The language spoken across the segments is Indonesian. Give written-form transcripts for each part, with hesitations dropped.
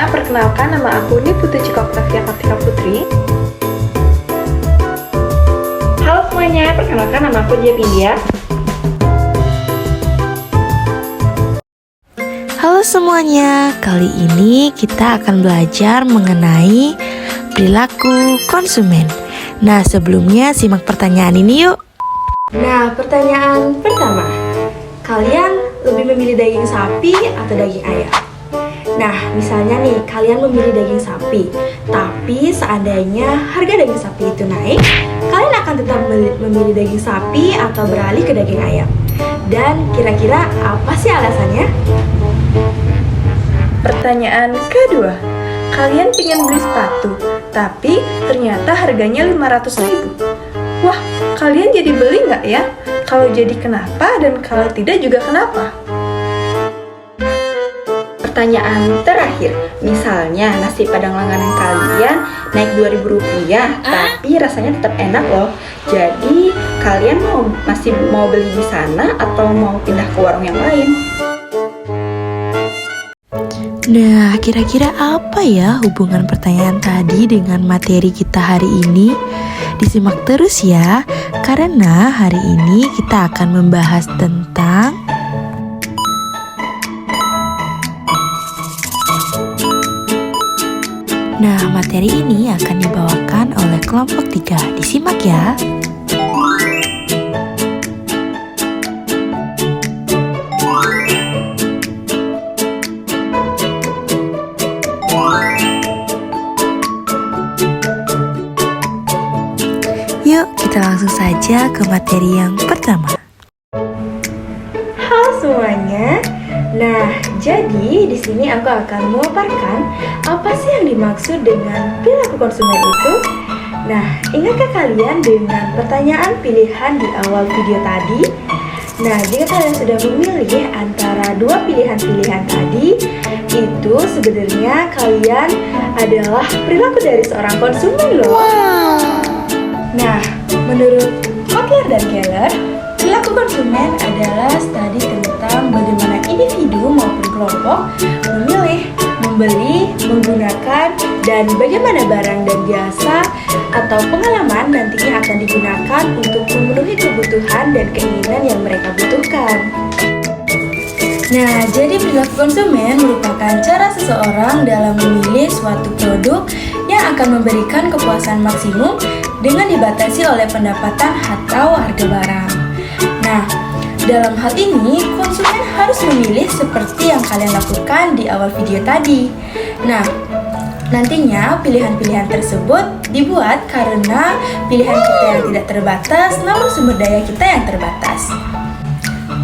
semuanya, perkenalkan nama aku Niputu Cika Oktavia Kartika Putri. Halo semuanya, perkenalkan nama aku Dia Pindia. Halo semuanya, kali ini kita akan belajar mengenai perilaku konsumen. Nah, sebelumnya simak pertanyaan ini yuk. Nah, pertanyaan pertama, kalian lebih memilih daging sapi atau daging ayam? Nah, misalnya nih, kalian memilih daging sapi, tapi seandainya harga daging sapi itu naik, kalian akan tetap memilih daging sapi atau beralih ke daging ayam? Dan kira-kira apa sih alasannya? Pertanyaan kedua, kalian pengen beli sepatu, tapi ternyata harganya 500.000. Wah, kalian jadi beli nggak ya? Kalau jadi kenapa, dan kalau tidak juga kenapa? Pertanyaan terakhir, misalnya nasi padang langganan kalian naik Rp2.000, tapi rasanya tetap enak loh. Jadi kalian masih mau beli di sana atau mau pindah ke warung yang lain? Nah, kira-kira apa ya hubungan pertanyaan tadi dengan materi kita hari ini? Disimak terus ya, karena hari ini kita akan membahas tentang materi ini akan dibawakan oleh kelompok 3. Disimak ya. Yuk, kita langsung saja ke materi yang pertama. Halo semuanya. Nah, jadi di sini aku akan memaparkan apa sih yang dimaksud dengan perilaku konsumen itu. Nah, ingatkah kalian dengan pertanyaan pilihan di awal video tadi? Nah, jika kalian sudah memilih antara dua pilihan-pilihan tadi, itu sebenarnya kalian adalah perilaku dari seorang konsumen loh. Nah, menurut Kotler dan Keller, perilaku konsumen adalah studi tentang bagaimana individu maupun kelompok memilih, membeli, menggunakan, dan bagaimana barang dan jasa atau pengalaman nantinya akan digunakan untuk memenuhi kebutuhan dan keinginan yang mereka butuhkan. Nah, jadi perilaku konsumen merupakan cara seseorang dalam memilih suatu produk yang akan memberikan kepuasan maksimum dengan dibatasi oleh pendapatan atau harga barang. Nah, dalam hal ini, konsumen harus memilih seperti yang kalian lakukan di awal video tadi. Nah, nantinya pilihan-pilihan tersebut dibuat karena pilihan kita yang tidak terbatas, namun sumber daya kita yang terbatas.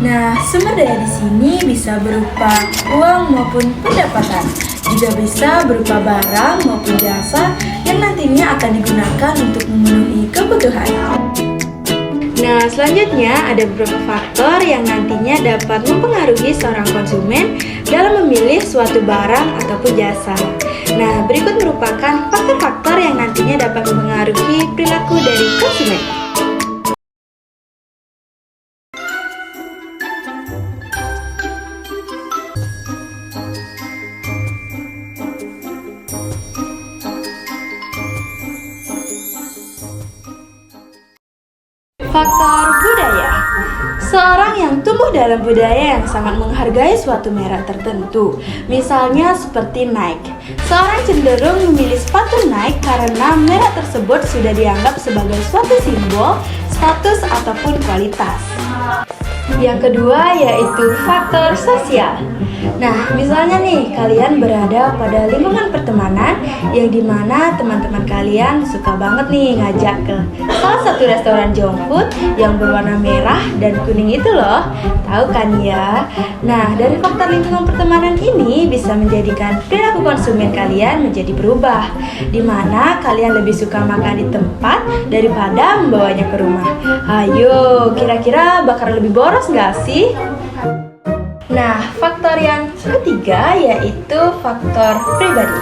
Nah, sumber daya di sini bisa berupa uang maupun pendapatan, juga bisa berupa barang maupun jasa yang nantinya akan digunakan untuk memenuhi kebutuhan. Nah, selanjutnya ada beberapa faktor yang nantinya dapat mempengaruhi seorang konsumen dalam memilih suatu barang ataupun jasa. Nah, berikut merupakan faktor-faktor yang nantinya dapat mempengaruhi perilaku dari konsumen. Faktor budaya. Seorang yang tumbuh dalam budaya yang sangat menghargai suatu merek tertentu, misalnya seperti Nike. Seorang cenderung memilih sepatu Nike karena merek tersebut sudah dianggap sebagai suatu simbol, status ataupun kualitas. Yang kedua yaitu faktor sosial. Nah, misalnya nih, kalian berada pada lingkungan pertemanan yang dimana teman-teman kalian suka banget nih ngajak ke salah satu restoran junk food yang berwarna merah dan kuning itu loh. Tahu kan ya? Nah, dari faktor lingkungan pertemanan ini bisa menjadikan perilaku konsumen kalian menjadi berubah, dimana kalian lebih suka makan di tempat daripada membawanya ke rumah. Ayo, kira-kira bakal lebih boros nggak sih? Nah, faktor yang ketiga yaitu faktor pribadi.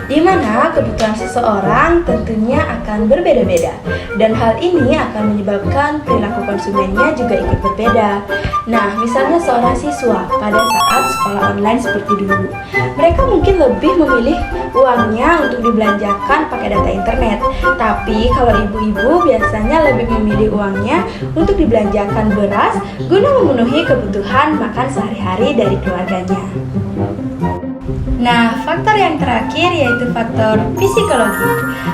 di mana kebutuhan seseorang tentunya akan berbeda-beda, dan hal ini akan menyebabkan perilaku konsumennya juga ikut berbeda. Nah, misalnya seorang siswa pada saat sekolah online seperti dulu, mereka mungkin lebih memilih uangnya untuk dibelanjakan pakai data internet. Tapi kalau ibu-ibu biasanya lebih memilih uangnya untuk dibelanjakan beras guna memenuhi kebutuhan makan sehari-hari dari keluarganya. Nah, faktor yang terakhir yaitu faktor psikologi.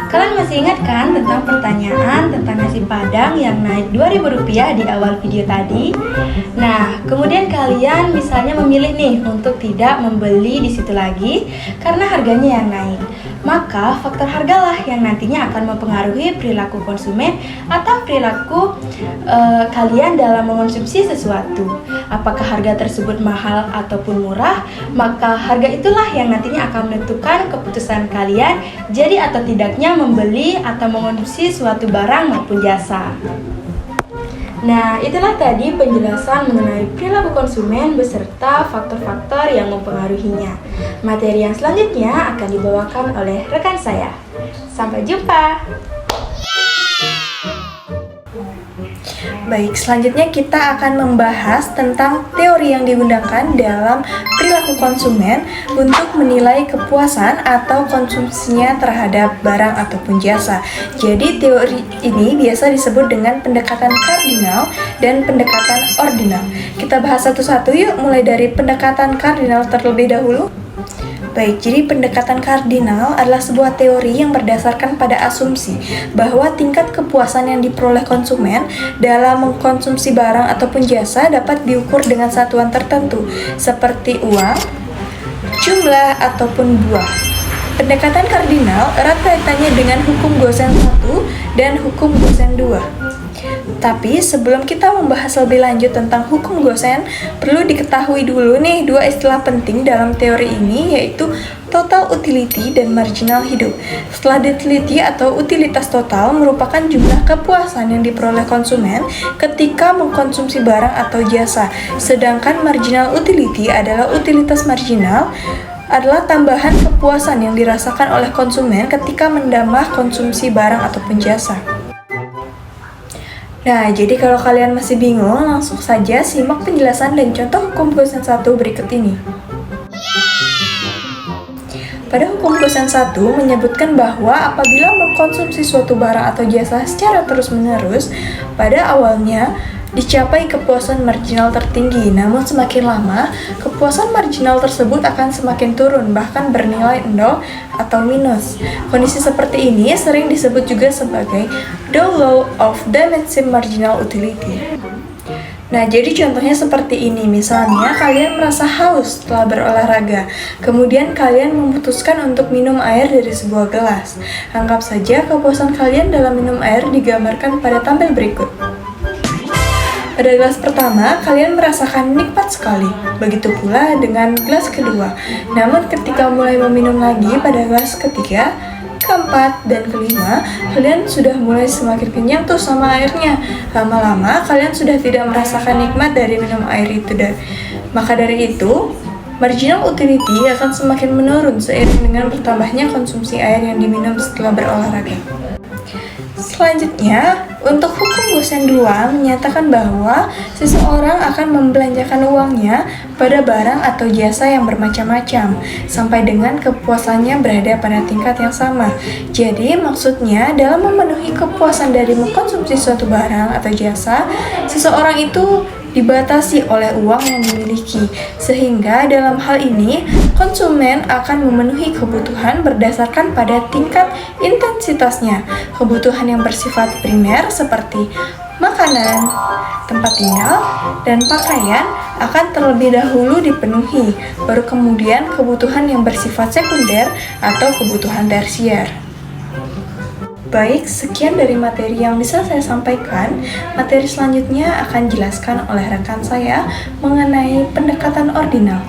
Kalian masih ingat kan tentang pertanyaan tentang nasi padang yang naik Rp2.000 di awal video tadi? Nah, kemudian kalian misalnya memilih nih untuk tidak membeli di situ lagi karena harganya yang naik. Maka faktor hargalah yang nantinya akan mempengaruhi perilaku konsumen atau perilaku kalian dalam mengonsumsi sesuatu. Apakah harga tersebut mahal ataupun murah, maka harga itulah yang nantinya akan menentukan keputusan kalian jadi atau tidaknya membeli atau mengonsumsi suatu barang maupun jasa. Nah, itulah tadi penjelasan mengenai perilaku konsumen beserta faktor-faktor yang mempengaruhinya. Materi yang selanjutnya akan dibawakan oleh rekan saya. Sampai jumpa! Baik, selanjutnya kita akan membahas tentang teori yang digunakan dalam perilaku konsumen untuk menilai kepuasan atau konsumsinya terhadap barang ataupun jasa. Jadi teori ini biasa disebut dengan pendekatan kardinal dan pendekatan ordinal. Kita bahas satu-satu yuk, mulai dari pendekatan kardinal terlebih dahulu. Baik, jadi pendekatan kardinal adalah sebuah teori yang berdasarkan pada asumsi bahwa tingkat kepuasan yang diperoleh konsumen dalam mengkonsumsi barang ataupun jasa dapat diukur dengan satuan tertentu, seperti uang, jumlah, ataupun buah. Pendekatan kardinal erat kaitannya dengan hukum Gosen 1 dan hukum Gosen 2. Tapi sebelum kita membahas lebih lanjut tentang hukum Gosen, perlu diketahui dulu nih dua istilah penting dalam teori ini, yaitu total utility dan marginal hidup. Setelah utility atau utilitas total merupakan jumlah kepuasan yang diperoleh konsumen ketika mengkonsumsi barang atau jasa, sedangkan marginal utility adalah utilitas marginal adalah tambahan kepuasan yang dirasakan oleh konsumen ketika menambah konsumsi barang ataupun jasa. Nah, jadi kalau kalian masih bingung, langsung saja simak penjelasan dan contoh hukum Gosen 1 berikut ini. Pada hukum Gosen 1 menyebutkan bahwa apabila mengkonsumsi suatu barang atau jasa secara terus-menerus, pada awalnya dicapai kepuasan marginal tertinggi, namun semakin lama, kepuasan marginal tersebut akan semakin turun, bahkan bernilai 0 atau minus. Kondisi seperti ini sering disebut juga sebagai Dow Law of Diminishing Marginal Utility. Nah, jadi contohnya seperti ini. Misalnya, kalian merasa haus setelah berolahraga. Kemudian kalian memutuskan untuk minum air dari sebuah gelas. Anggap saja kepuasan kalian dalam minum air digambarkan pada tampil berikut. Pada gelas pertama, kalian merasakan nikmat sekali. Begitu pula dengan gelas kedua. Namun ketika mulai meminum lagi pada gelas ketiga, keempat, dan kelima, kalian sudah mulai semakin kenyang tuh sama airnya. Lama-lama, kalian sudah tidak merasakan nikmat dari minum air itu. Maka dari itu, marginal utility akan semakin menurun seiring dengan bertambahnya konsumsi air yang diminum setelah berolahraga. Selanjutnya, untuk hukum Gosen 2 menyatakan bahwa seseorang akan membelanjakan uangnya pada barang atau jasa yang bermacam-macam sampai dengan kepuasannya berada pada tingkat yang sama. Jadi, maksudnya dalam memenuhi kepuasan dari mengkonsumsi suatu barang atau jasa, seseorang itu dibatasi oleh uang yang dimiliki, sehingga dalam hal ini konsumen akan memenuhi kebutuhan berdasarkan pada tingkat intensitasnya. Kebutuhan yang bersifat primer seperti makanan, tempat tinggal, dan pakaian akan terlebih dahulu dipenuhi, baru kemudian kebutuhan yang bersifat sekunder atau kebutuhan tersier. Baik, sekian dari materi yang bisa saya sampaikan. Materi selanjutnya akan dijelaskan oleh rekan saya mengenai pendekatan ordinal.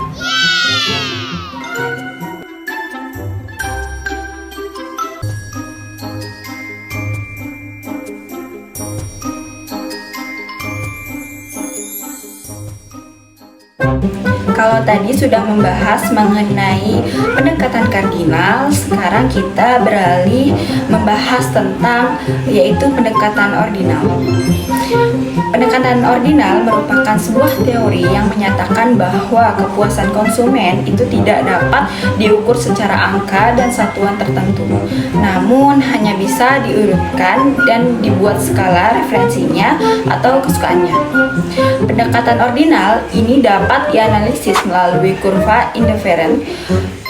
kalau tadi sudah membahas mengenai pendekatan kardinal, sekarang kita beralih membahas tentang yaitu pendekatan ordinal. Pendekatan ordinal merupakan sebuah teori yang menyatakan bahwa kepuasan konsumen itu tidak dapat diukur secara angka dan satuan tertentu, namun hanya bisa diurutkan dan dibuat skala referensinya atau kesukaannya. Pendekatan ordinal ini dapat dianalisis melalui kurva indifferent.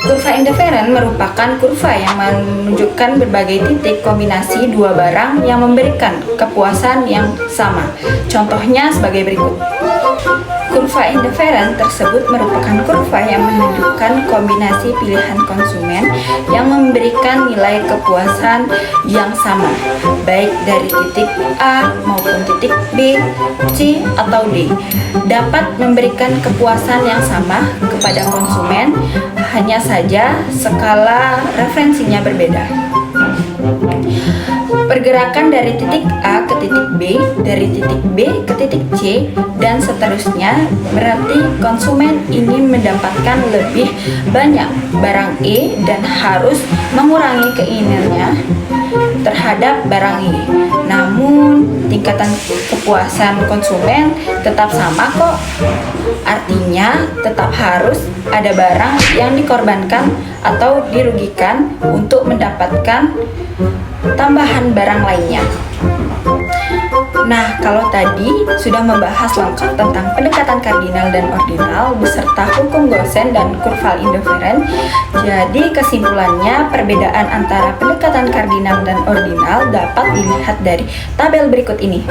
Kurva indifferent merupakan kurva yang menunjukkan berbagai titik kombinasi dua barang yang memberikan kepuasan yang sama. Contohnya sebagai berikut. Kurva indifferent tersebut merupakan kurva yang menunjukkan kombinasi pilihan konsumen yang memberikan nilai kepuasan yang sama, baik dari titik A maupun titik B, C, atau D. Dapat memberikan kepuasan yang sama kepada konsumen, hanya saja skala referensinya berbeda. Pergerakan dari titik A ke titik B, dari titik B ke titik C, dan seterusnya berarti konsumen ingin mendapatkan lebih banyak barang E dan harus mengurangi keinginannya terhadap barang E. Namun tingkatan kepuasan konsumen tetap sama kok. Artinya tetap harus ada barang yang dikorbankan atau dirugikan untuk mendapatkan tambahan barang lainnya. Nah, kalau tadi sudah membahas lengkap tentang pendekatan kardinal dan ordinal beserta hukum Gaussian dan kurva indifferent, jadi kesimpulannya perbedaan antara pendekatan kardinal dan ordinal dapat dilihat dari tabel berikut ini.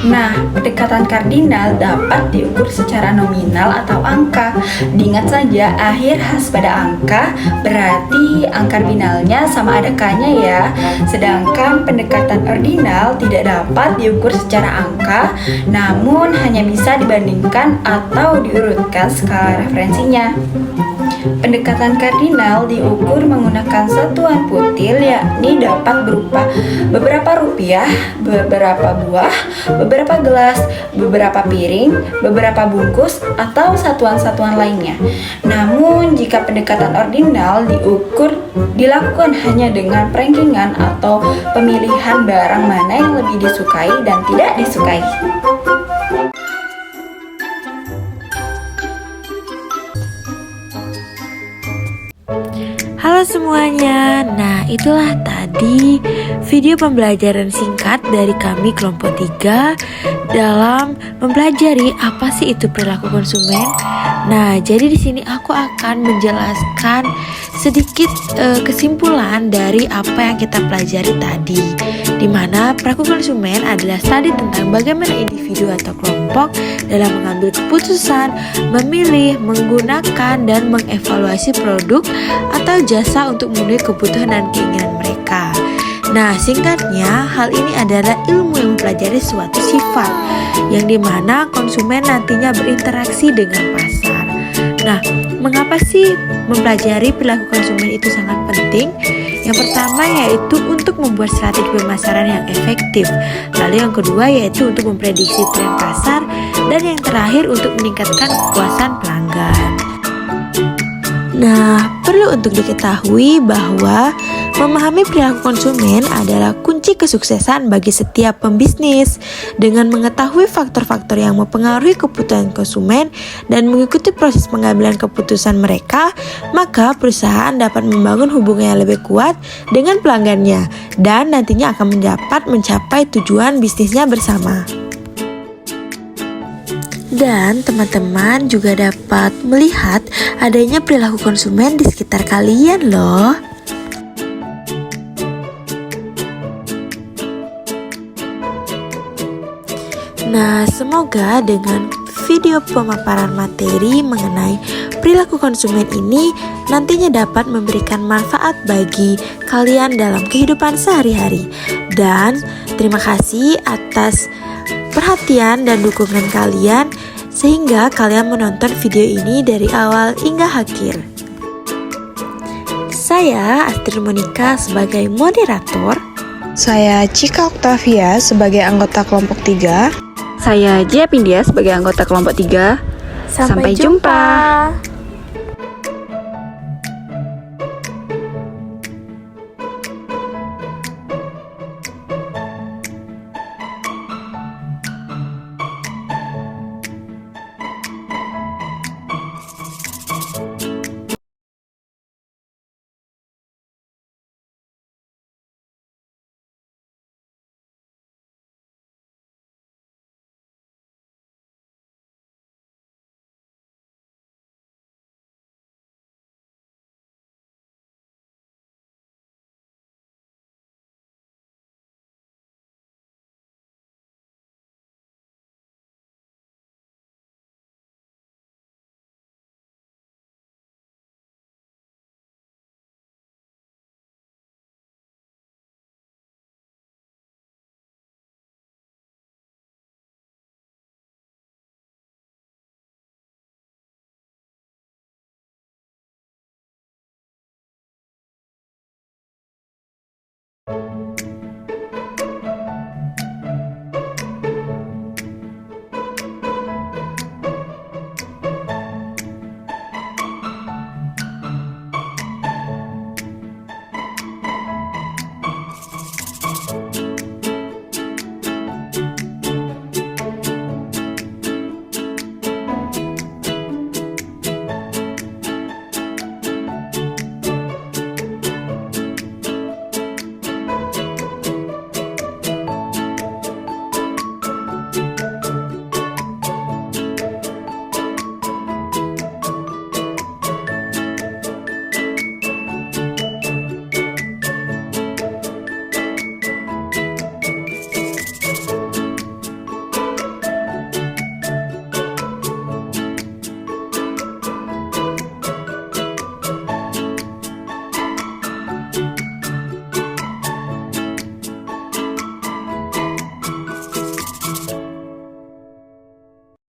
Nah, pendekatan kardinal dapat diukur secara nominal atau angka. Diingat saja, akhir khas pada angka berarti angka kardinalnya sama ada K-nya ya. Sedangkan pendekatan ordinal tidak dapat diukur secara angka, namun hanya bisa dibandingkan atau diurutkan skala referensinya. Pendekatan kardinal diukur menggunakan satuan putil, yakni dapat berupa beberapa rupiah, beberapa buah, beberapa gelas, beberapa piring, beberapa bungkus, atau satuan-satuan lainnya. Namun jika pendekatan ordinal dilakukan hanya dengan perankingan atau pemilihan barang mana yang lebih disukai dan tidak disukai. Halo semuanya, nah itulah tadi video pembelajaran singkat dari kami kelompok 3 dalam mempelajari apa sih itu perilaku konsumen. Nah, jadi di sini aku akan menjelaskan sedikit kesimpulan dari apa yang kita pelajari tadi, di mana perilaku konsumen adalah studi tentang bagaimana individu atau kelompok dalam mengambil keputusan, memilih, menggunakan, dan mengevaluasi produk atau jasa untuk memenuhi kebutuhan dan keinginan mereka. Nah, singkatnya, hal ini adalah ilmu yang mempelajari suatu sifat yang dimana konsumen nantinya berinteraksi dengan pasar. Nah, mengapa sih mempelajari perilaku konsumen itu sangat penting? Yang pertama yaitu untuk membuat strategi pemasaran yang efektif. Lalu yang kedua yaitu untuk memprediksi tren pasar. Dan yang terakhir untuk meningkatkan kepuasan pelanggan. Nah, perlu untuk diketahui bahwa memahami perilaku konsumen adalah kunci kesuksesan bagi setiap pembisnis. Dengan mengetahui faktor-faktor yang mempengaruhi kebutuhan konsumen dan mengikuti proses pengambilan keputusan mereka, maka perusahaan dapat membangun hubungan yang lebih kuat dengan pelanggannya dan nantinya akan mencapai tujuan bisnisnya bersama. Dan teman-teman juga dapat melihat adanya perilaku konsumen di sekitar kalian loh. Nah, semoga dengan video pemaparan materi mengenai perilaku konsumen ini nantinya dapat memberikan manfaat bagi kalian dalam kehidupan sehari-hari. Dan terima kasih atas perhatian dan dukungan kalian sehingga kalian menonton video ini dari awal hingga akhir. Saya Astrid Monika sebagai moderator. Saya Cika Octavia sebagai anggota kelompok 3. Saya Jia Pindia sebagai anggota kelompok 3. Sampai jumpa.